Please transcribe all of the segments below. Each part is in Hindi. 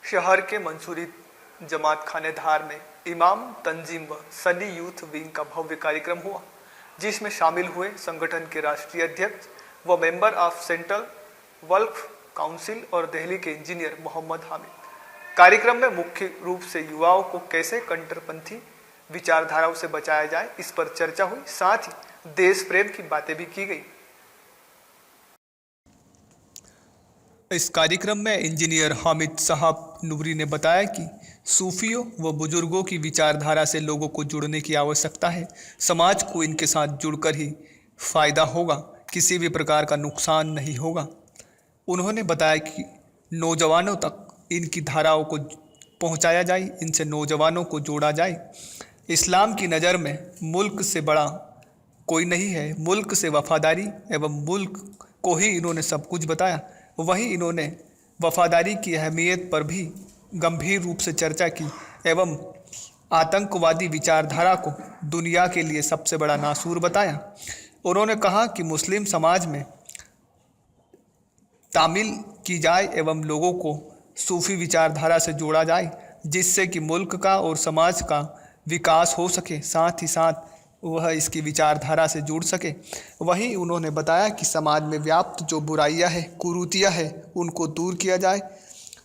शहर के मंसूरी जमात खाने धार में इमाम तंजीम व सनी यूथ विंग का भव्य कार्यक्रम हुआ, जिसमें शामिल हुए संगठन के राष्ट्रीय अध्यक्ष व member of central Waqf council और दिल्ली के इंजीनियर मोहम्मद हामिद। कार्यक्रम में मुख्य रूप से युवाओं को कैसे कट्टरपंथी विचारधाराओं से बचाया जाए, इस पर चर्चा हुई। साथ ही देश प्रेम की बातें भी की गई। इस कार्यक्रम में इंजीनियर हामिद साहब नूरी ने बताया कि सूफियों व बुजुर्गों की विचारधारा से लोगों को जुड़ने की आवश्यकता है। समाज को इनके साथ जुड़कर ही फायदा होगा, किसी भी प्रकार का नुकसान नहीं होगा। उन्होंने बताया कि नौजवानों तक इनकी धाराओं को पहुंचाया जाए, इनसे नौजवानों को जोड़ा जाए। इस्लाम की नज़र में मुल्क से बड़ा कोई नहीं है। मुल्क से वफादारी एवं मुल्क को ही इन्होंने सब कुछ बताया। वहीं इन्होंने वफादारी की अहमियत पर भी गंभीर रूप से चर्चा की एवं आतंकवादी विचारधारा को दुनिया के लिए सबसे बड़ा नासूर बताया। उन्होंने कहा कि मुस्लिम समाज में तामील की जाए एवं लोगों को सूफी विचारधारा से जोड़ा जाए, जिससे कि मुल्क का और समाज का विकास हो सके, साथ ही साथ वह इसकी विचारधारा से जुड़ सके। वहीं उन्होंने बताया कि समाज में व्याप्त जो बुराइयां हैं, कुरीतियां हैं, उनको दूर किया जाए।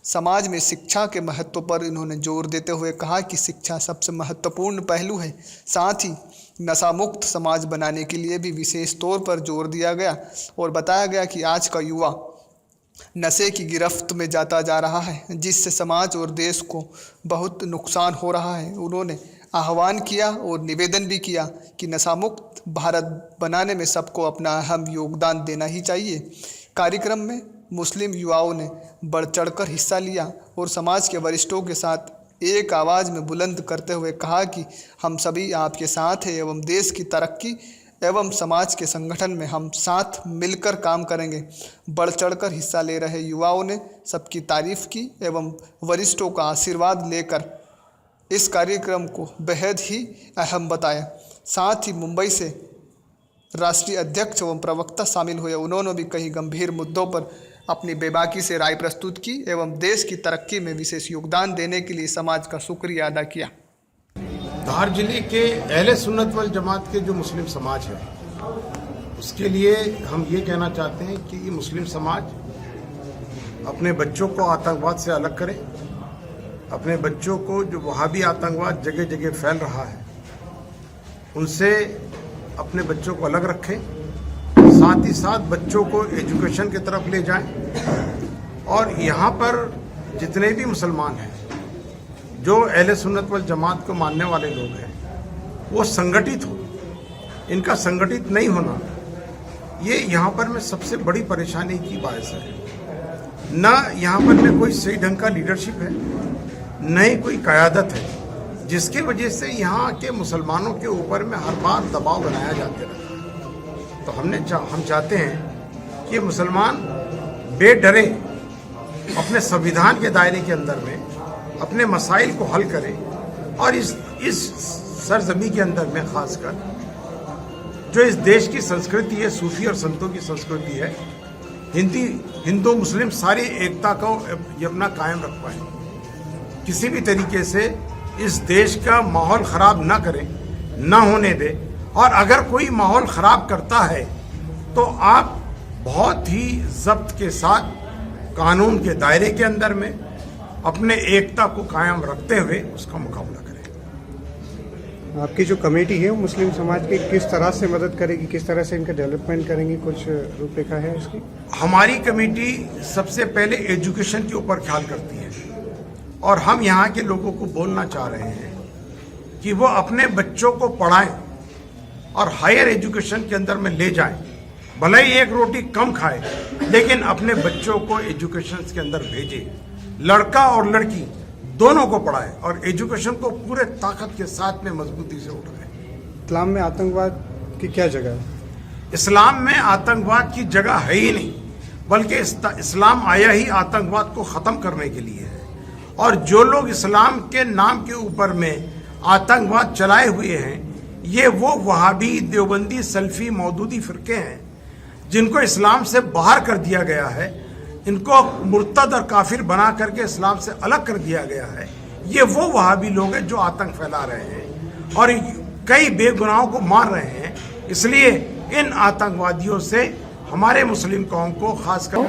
समाज में शिक्षा के महत्व पर इन्होंने जोर देते हुए कहा कि शिक्षा सबसे महत्वपूर्ण पहलू है। साथ ही नशा मुक्त समाज बनाने के लिए भी विशेष तौर पर जोर दिया गया और बताया गया कि आज का युवा नशे की गिरफ्त में जाता जा रहा है, जिससे समाज और देश को बहुत नुकसान हो रहा है। उन्होंने आह्वान किया और निवेदन भी किया कि नशा मुक्त भारत बनाने में सबको अपना अहम योगदान देना ही चाहिए। कार्यक्रम में मुस्लिम युवाओं ने बढ़ चढ़कर हिस्सा लिया और समाज के वरिष्ठों के साथ एक आवाज़ में बुलंद करते हुए कहा कि हम सभी आपके साथ हैं एवं देश की तरक्की एवं समाज के संगठन में हम साथ मिलकर काम करेंगे। बढ़ चढ़कर हिस्सा ले रहे युवाओं ने सबकी तारीफ की एवं वरिष्ठों का आशीर्वाद लेकर इस कार्यक्रम को बेहद ही अहम बताया। साथ ही मुंबई से राष्ट्रीय अध्यक्ष एवं प्रवक्ता शामिल हुए। उन्होंने भी कई गंभीर मुद्दों पर अपनी बेबाकी से राय प्रस्तुत की एवं देश की तरक्की में विशेष योगदान देने के लिए समाज का शुक्रिया अदा किया। धार जिले के अहले सुन्नत वल जमात के जो मुस्लिम समाज है, उसके लिए हम ये कहना चाहते हैं कि ये मुस्लिम समाज अपने बच्चों को आतंकवाद से अलग करे। अपने बच्चों को जो वहाबी आतंकवाद जगह जगह फैल रहा है, उनसे अपने बच्चों को अलग रखें। साथ ही साथ बच्चों को एजुकेशन की तरफ ले जाएं। और यहाँ पर जितने भी मुसलमान हैं जो अहले सुन्नत वल जमात को मानने वाले लोग हैं, वो संगठित हो। इनका संगठित नहीं होना ये यहाँ पर में सबसे बड़ी परेशानी की बायस है। न यहाँ पर में कोई सही ढंग का लीडरशिप है, न ही कोई क़यादत है, जिसकी वजह से यहाँ के मुसलमानों के ऊपर में हर बार दबाव बनाया जाते रहता है। तो हम चाहते हैं कि मुसलमान बेडरे अपने संविधान के दायरे के अंदर में अपने मसाइल को हल करें और इस सरजमी के अंदर में खासकर जो इस देश की संस्कृति है, सूफी और संतों की संस्कृति है, हिंदू मुस्लिम सारी एकता को अपना कायम रख पाए। किसी भी तरीके से इस देश का माहौल ख़राब ना करें, ना होने दे। और अगर कोई माहौल ख़राब करता है तो आप बहुत ही ज़ब्त के साथ कानून के दायरे के अंदर में अपने एकता को कायम रखते हुए उसका मुकाबला करें। आपकी जो कमेटी है वो मुस्लिम समाज की किस तरह से मदद करेगी, किस तरह से इनका डेवलपमेंट करेंगी, कुछ रूपरेखा है इसकी? हमारी कमेटी सबसे पहले एजुकेशन के ऊपर ख्याल करती है और हम यहाँ के लोगों को बोलना चाह रहे हैं कि वो अपने बच्चों को पढ़ाएं और हायर एजुकेशन के अंदर में ले जाएं। भले ही एक रोटी कम खाए, लेकिन अपने बच्चों को एजुकेशन के अंदर भेजें। लड़का और लड़की दोनों को पढ़ाएं और एजुकेशन को पूरे ताकत के साथ में मजबूती से उठाएं। इस्लाम में आतंकवाद की क्या जगह है? इस्लाम में आतंकवाद की जगह है ही नहीं, बल्कि इस्लाम आया ही आतंकवाद को ख़त्म करने के लिए है। और जो लोग इस्लाम के नाम के ऊपर में आतंकवाद चलाए हुए हैं, ये वो वहाबी, देवबंदी, सल्फी, मौदूदी फ़िरके हैं जिनको इस्लाम से बाहर कर दिया गया है, इनको मुर्तद और काफिर बना करके इस्लाम से अलग कर दिया गया है। ये वो वहाबी लोग हैं जो आतंक फैला रहे हैं और कई बेगुनाहों को मार रहे हैं। इसलिए इन आतंकवादियों से हमारे मुस्लिम कौम को खासकर